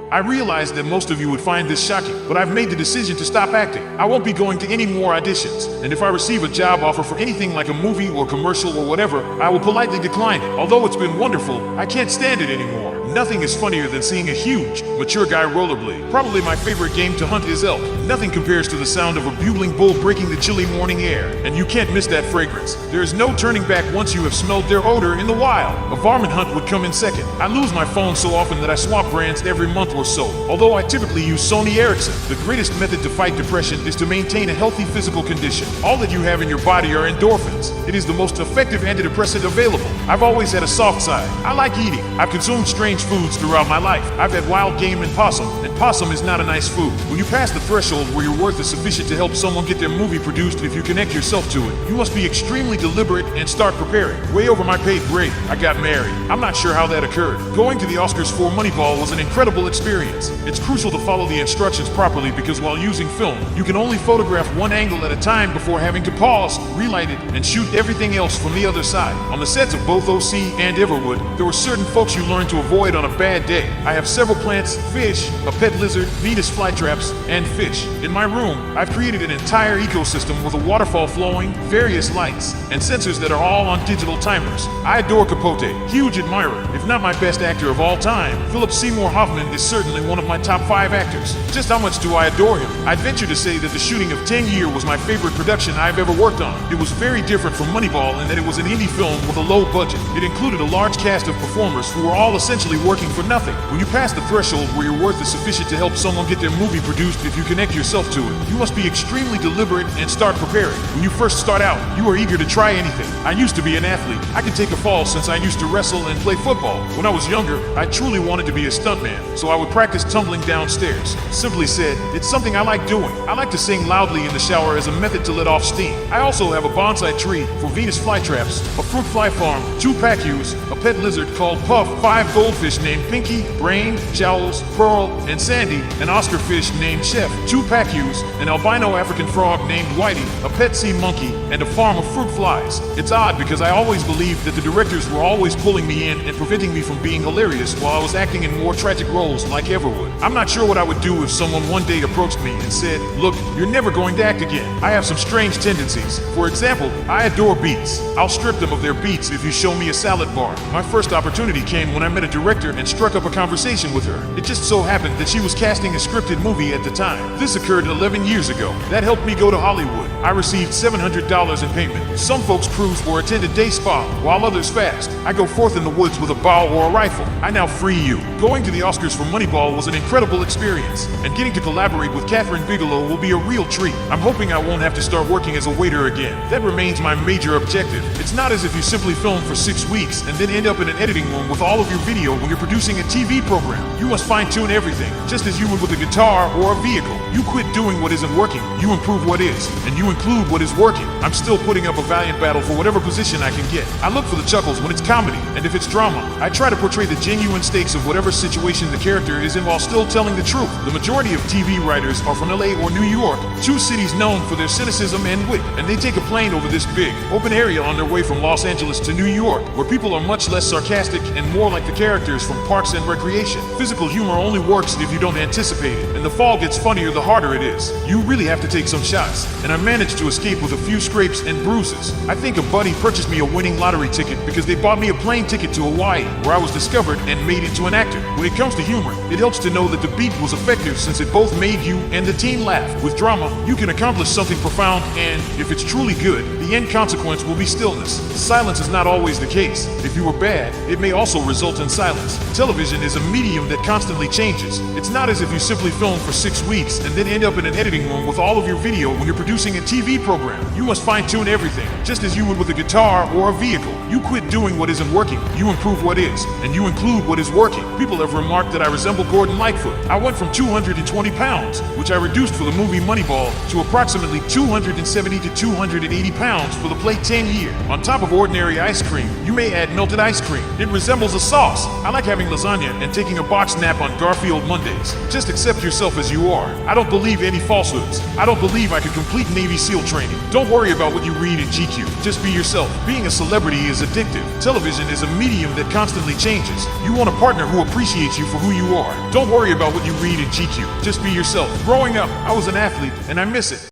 I realize that most of you would find this shocking, but I've made the decision to stop acting. I won't be going to any more auditions, and if I receive a job offer for anything like a movie or commercial or whatever, I will politely decline it. Although it's been wonderful, I can't stand it anymore. Nothing is funnier than seeing a huge, mature guy rollerblade. Probably my favorite game to hunt is elk. Nothing compares to the sound of a bugling bull breaking the chilly morning air, and you can't miss that fragrance. There is no turning back once you have smelled their odor in the wild. A varmint hunt would come in second. I lose my phone so often that I swap brands every month or so. Although I typically use Sony Ericsson, the greatest method to fight depression is to maintain a healthy physical condition. All that you have in your body are endorphins. It is the most effective antidepressant available. I've always had a soft side. I like eating. I've consumed strange foods throughout my life. I've had wild game and possum is not a nice food. When you pass the threshold where your worth is sufficient to help someone get their movie produced, if you connect yourself to it, you must be extremely deliberate and start preparing. Way over my paid grade, I got married. I'm not sure how that occurred. Going to the Oscars for Moneyball was an incredible experience. It's crucial to follow the instructions properly because while using film, you can only photograph one angle at a time before having to pause, relight it, and shoot everything else from the other side. On the sets of both OC and Everwood, there were certain folks you learned to avoid on a bad day. I have several plants, fish, a pet lizard, Venus flytraps, and fish. In my room, I've created an entire ecosystem with a waterfall flowing, various lights, and sensors that are all on digital timers. I adore Capote, huge admirer, if not my best actor of all time. Philip Seymour Hoffman is certainly one of my top 5 actors. Just how much do I adore him? I'd venture to say that the shooting of 10 Year was my favorite production I've ever worked on. It was very different from Moneyball in that it was an indie film with a low budget. It included a large cast of performers who were all essentially working for nothing. When you pass the threshold where your worth is sufficient to help someone get their movie produced, if you connect yourself to it, you must be extremely deliberate and start preparing. When you first start out, you are eager to try anything. I used to be an athlete. I could take a fall since I used to wrestle and play football. When I was younger, I truly wanted to be a stuntman, so I would practice tumbling downstairs. Simply said, it's something I like doing. I like to sing loudly in the shower as a method to let off steam. I also have a bonsai tree for Venus flytraps, a fruit fly farm, 2 pacus, a pet lizard called Puff, 5 goldfish named Pinky, Brain, Jowls, Pearl, and Sandy, an Oscar fish named Chef, 2 pacus, an albino African frog named Whitey, a pet sea monkey, and a farm of fruit flies. It's odd because I always believed that the directors were always pulling me in and preventing me from being hilarious while I was acting in more tragic roles like Everwood. I'm not sure what I would do if someone one day approached me and said, look, you're never going to act again. I have some strange tendencies. For example, I adore beets. I'll strip them of their beets if you show me a salad bar. My first opportunity came when I met a director and struck up a conversation with her. It just so happened that she was casting a scripted movie at the time. This occurred 11 years ago. That helped me go to Hollywood. I received $700 in payment. Some folks cruise or attend a day spa, while others fast. I go forth in the woods with a bow or a rifle. I now free you. Going to the Oscars for Moneyball was an incredible experience, and getting to collaborate with Catherine Bigelow will be a real treat. I'm hoping I won't have to start working as a waiter again. That remains my major objective. It's not as if you simply film for 6 weeks and then end up in an editing room with all of your video when you're producing a TV program. You must fine-tune everything, just as you would with a guitar or a vehicle. You quit doing what isn't working, you improve what is, and you include what is working. I'm still putting up a valiant battle for whatever position I can get. I look for the chuckles when it's comedy, and if it's drama, I try to portray the genuine stakes of whatever situation the character is in while still telling the truth. The majority of TV writers are from LA or New York, 2 cities known for their cynicism and wit, and they take a plane over this big, open area on their way from Los Angeles to New York, where people are much less sarcastic and more like the characters from Parks and Recreation. Physical humor only works if you don't anticipate it, and the fall gets funnier the harder it is. You really have to take some shots, and I managed to escape with a few scrapes and bruises. I think a buddy purchased me a winning lottery ticket because they bought me a plane ticket to Hawaii, where I was discovered and made into an actor. When it comes to humor, it helps to know that the beat was effective since it both made you and the team laugh. With drama, you can accomplish something profound, and if it's truly good, the end consequence will be stillness. Silence is not always the case. If you are bad, it may also result in silence. Television is a medium that constantly changes. It's not as if you simply film for 6 weeks and then end up in an editing room with all of your video when you're producing a TV program. You must fine-tune everything, just as you would with a guitar or a vehicle. You quit doing what isn't working, you improve what is, and you include what is working. People have remarked that I resemble Gordon Lightfoot. I went from 220 pounds, which I reduced for the movie Moneyball, to approximately 270 to 280 pounds for the play 10 Year. On top of ordinary ice cream, you may add melted ice cream. It resembles a sauce. I like having lasagna and taking a box nap on Garfield Mondays. Just accept yourself as you are. I don't believe any falsehoods. I don't believe I could complete Navy SEAL training. Don't worry about what you read in GQ. Just be yourself. Being a celebrity is addictive. Television is a medium that constantly changes. You want a partner who appreciates you for who you are. Don't worry about what you read in GQ. Just be yourself. Growing up, I was an athlete and I miss it.